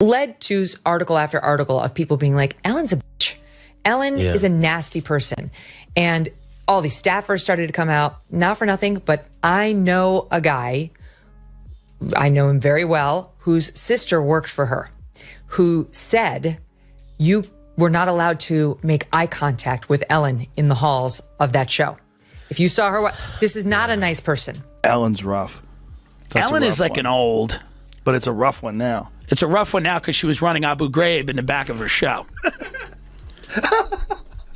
led to article after article of people being like, Ellen's a bitch. Ellen is a nasty person. And all these staffers started to come out, not for nothing, but I know a guy, I know him very well, whose sister worked for her, who said, you were not allowed to make eye contact with Ellen in the halls of that show. If you saw her, this is not a nice person. Ellen's rough. Ellen is like an old. But it's a rough one now. It's a rough one now because she was running Abu Ghraib in the back of her show.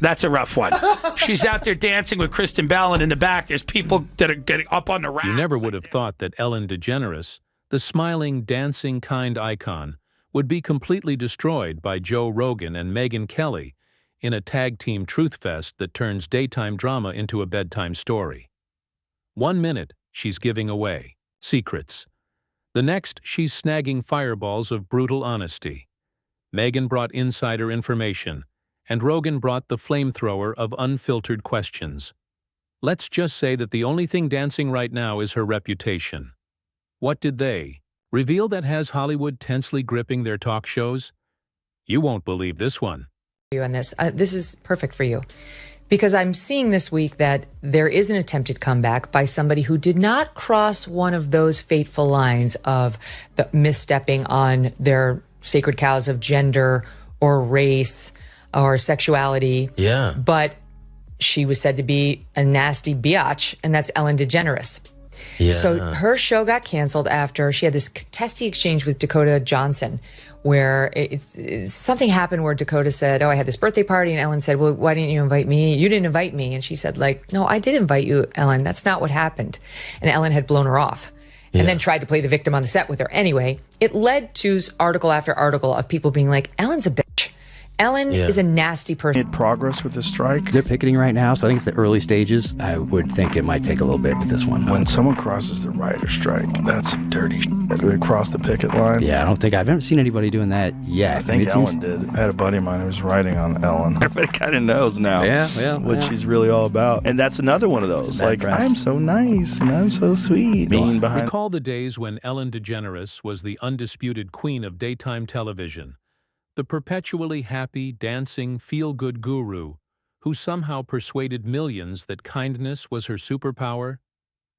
That's a rough one. She's out there dancing with Kristen Bell, and in the back, there's people that are getting up on the rack. You never would have thought that Ellen DeGeneres, the smiling, dancing, kind icon, would be completely destroyed by Joe Rogan and Megyn Kelly in a tag-team truth fest that turns daytime drama into a bedtime story. 1 minute, she's giving away secrets. The next, she's snagging fireballs of brutal honesty. Megyn brought insider information, and Rogan brought the flamethrower of unfiltered questions. Let's just say that the only thing dancing right now is her reputation. What did they reveal that has Hollywood tensely gripping their talk shows? You won't believe this one. On this, this is perfect for you, because I'm seeing this week that there is an attempted comeback by somebody who did not cross one of those fateful lines of the misstepping on their sacred cows of gender or race or sexuality. Yeah. But she was said to be a nasty biatch, and that's Ellen DeGeneres. Yeah. So her show got canceled after she had this testy exchange with Dakota Johnson, where something happened where Dakota said, oh, I had this birthday party. And Ellen said, well, why didn't you invite me? You didn't invite me. And she said, like, no, I did invite you, Ellen. That's not what happened. And Ellen had blown her off and then tried to play the victim on the set with her. Anyway, it led to article after article of people being like, Ellen's a bitch. Ellen is a nasty person. Made progress with the strike. They're picketing right now, so I think it's the early stages. I would think it might take a little bit with this one. When someone crosses the writer strike, that's some dirty shit. They cross the picket line. Yeah, I haven't seen anybody doing that yet. I think Ellen did. I had a buddy of mine who was writing on Ellen. Everybody kind of knows now what she's really all about. And that's another one of those. Like, I'm so nice and I'm so sweet. Being behind. Recall the days when Ellen DeGeneres was the undisputed queen of daytime television. The perpetually happy, dancing, feel-good guru who somehow persuaded millions that kindness was her superpower?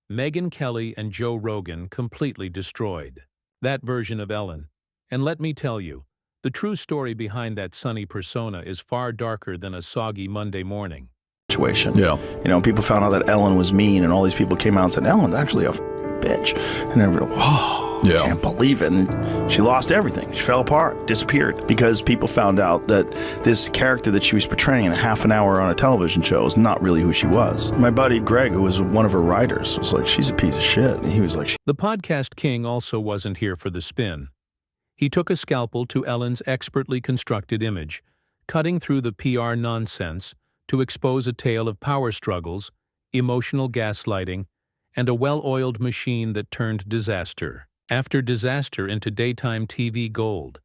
Megyn Kelly and Joe Rogan completely destroyed that version of Ellen. And let me tell you, the true story behind that sunny persona is far darker than a soggy Monday morning. Situation. Yeah. You know, people found out that Ellen was mean, and all these people came out and said, Ellen's actually a bitch. And then we're like, whoa. Yeah. Can't believe it. And she lost everything. She fell apart, disappeared, because people found out that this character that she was portraying in a half an hour on a television show is not really who she was. My buddy Greg, who was one of her writers, was like, she's a piece of shit. And he was like, The podcast king also wasn't here for the spin. He took a scalpel to Ellen's expertly constructed image, cutting through the PR nonsense to expose a tale of power struggles, emotional gaslighting, and a well-oiled machine that turned disaster after disaster into daytime TV gold.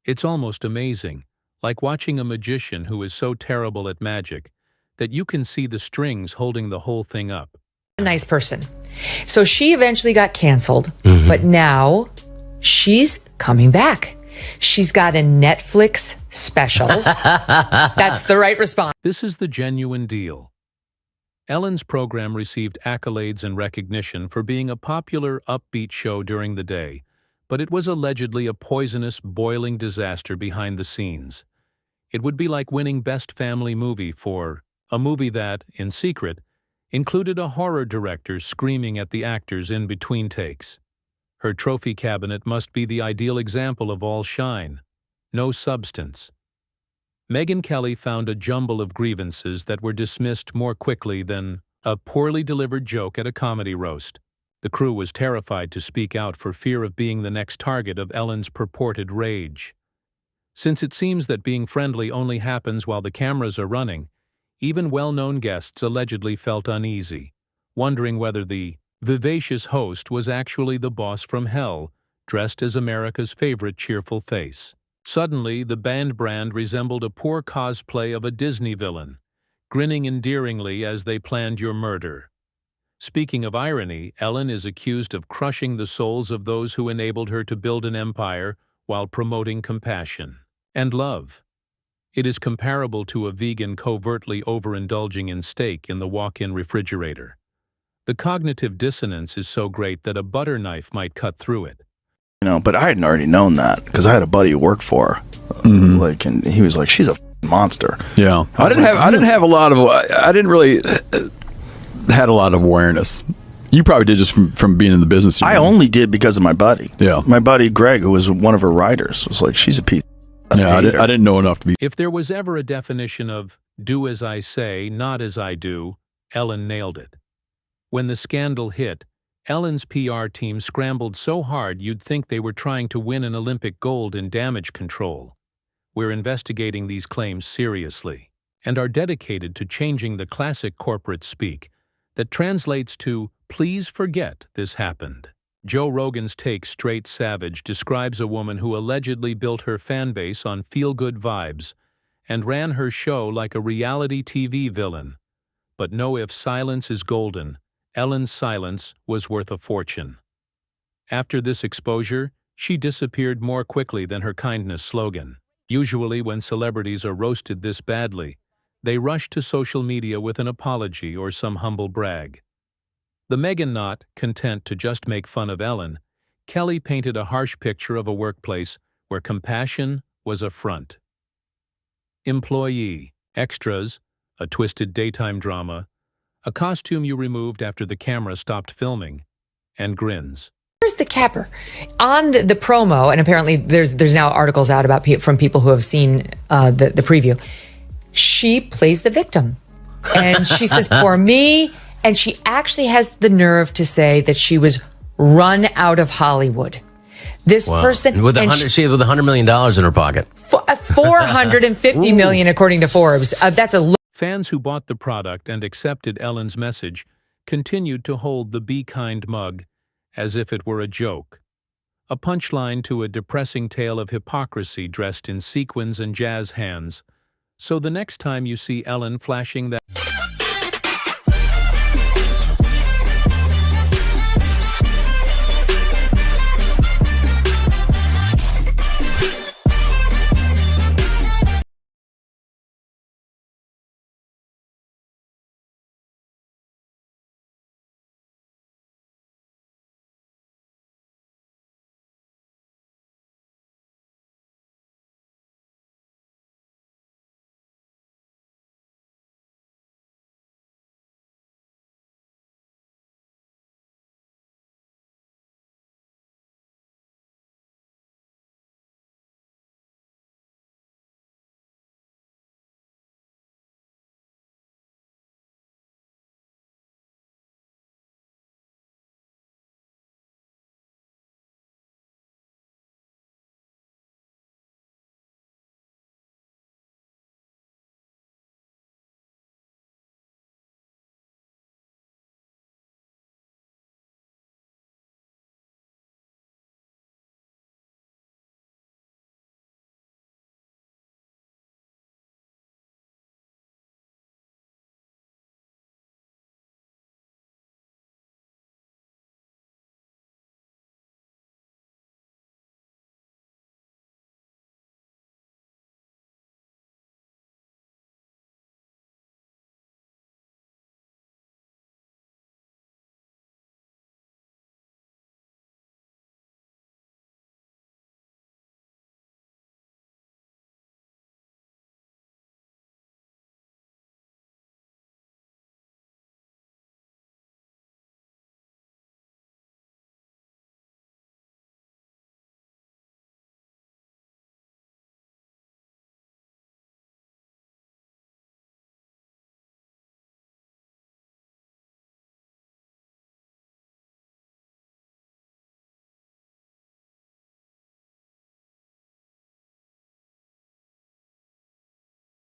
It's almost amazing, like watching a magician who is so terrible at magic that you can see the strings holding the whole thing up. A nice person. So she eventually got canceled, but now she's coming back. She's got a Netflix special. That's the right response. This is the genuine deal. Ellen's program received accolades and recognition for being a popular, upbeat show during the day, but it was allegedly a poisonous, boiling disaster behind the scenes. It would be like winning Best Family Movie for a movie that, in secret, included a horror director screaming at the actors in between takes. Her trophy cabinet must be the ideal example of all shine, no substance. Megyn Kelly found a jumble of grievances that were dismissed more quickly than a poorly delivered joke at a comedy roast. The crew was terrified to speak out for fear of being the next target of Ellen's purported rage. Since it seems that being friendly only happens while the cameras are running, even well-known guests allegedly felt uneasy, wondering whether the vivacious host was actually the boss from hell, dressed as America's favorite cheerful face. Suddenly, the band brand resembled a poor cosplay of a Disney villain, grinning endearingly as they planned your murder. Speaking of irony, Ellen is accused of crushing the souls of those who enabled her to build an empire while promoting compassion and love. It is comparable to a vegan covertly overindulging in steak in the walk-in refrigerator. The cognitive dissonance is so great that a butter knife might cut through it. But I hadn't already known that because I had a buddy who worked for her. And he was like, she's a monster. Yeah. I didn't have a lot of, I didn't really had a lot of awareness. You probably did just from being in the business. I only did because of my buddy. Yeah. My buddy Greg, who was one of her writers, was like, she's a piece. I didn't know enough to be. If there was ever a definition of do as I say, not as I do, Ellen nailed it. When the scandal hit, Ellen's PR team scrambled so hard you'd think they were trying to win an Olympic gold in damage control. We're investigating these claims seriously and are dedicated to changing the classic corporate speak that translates to, please forget this happened. Joe Rogan's take Straight Savage describes a woman who allegedly built her fan base on feel-good vibes and ran her show like a reality TV villain. But no, if silence is golden, Ellen's silence was worth a fortune. After this exposure, she disappeared more quickly than her kindness slogan. Usually when celebrities are roasted this badly, they rush to social media with an apology or some humble brag. The Megyn not content to just make fun of Ellen, Kelly painted a harsh picture of a workplace where compassion was a front. Employee, extras, a twisted daytime drama, a costume you removed after the camera stopped filming, and grins. Here's the capper. On the promo, and apparently there's now articles out about from people who have seen the preview, she plays the victim. And she says, poor me. And she actually has the nerve to say that she was run out of Hollywood. This person... With $100 million in her pocket. $450 million, according to Forbes. That's a... Fans who bought the product and accepted Ellen's message continued to hold the Be Kind mug as if it were a joke. A punchline to a depressing tale of hypocrisy dressed in sequins and jazz hands. So the next time you see Ellen flashing that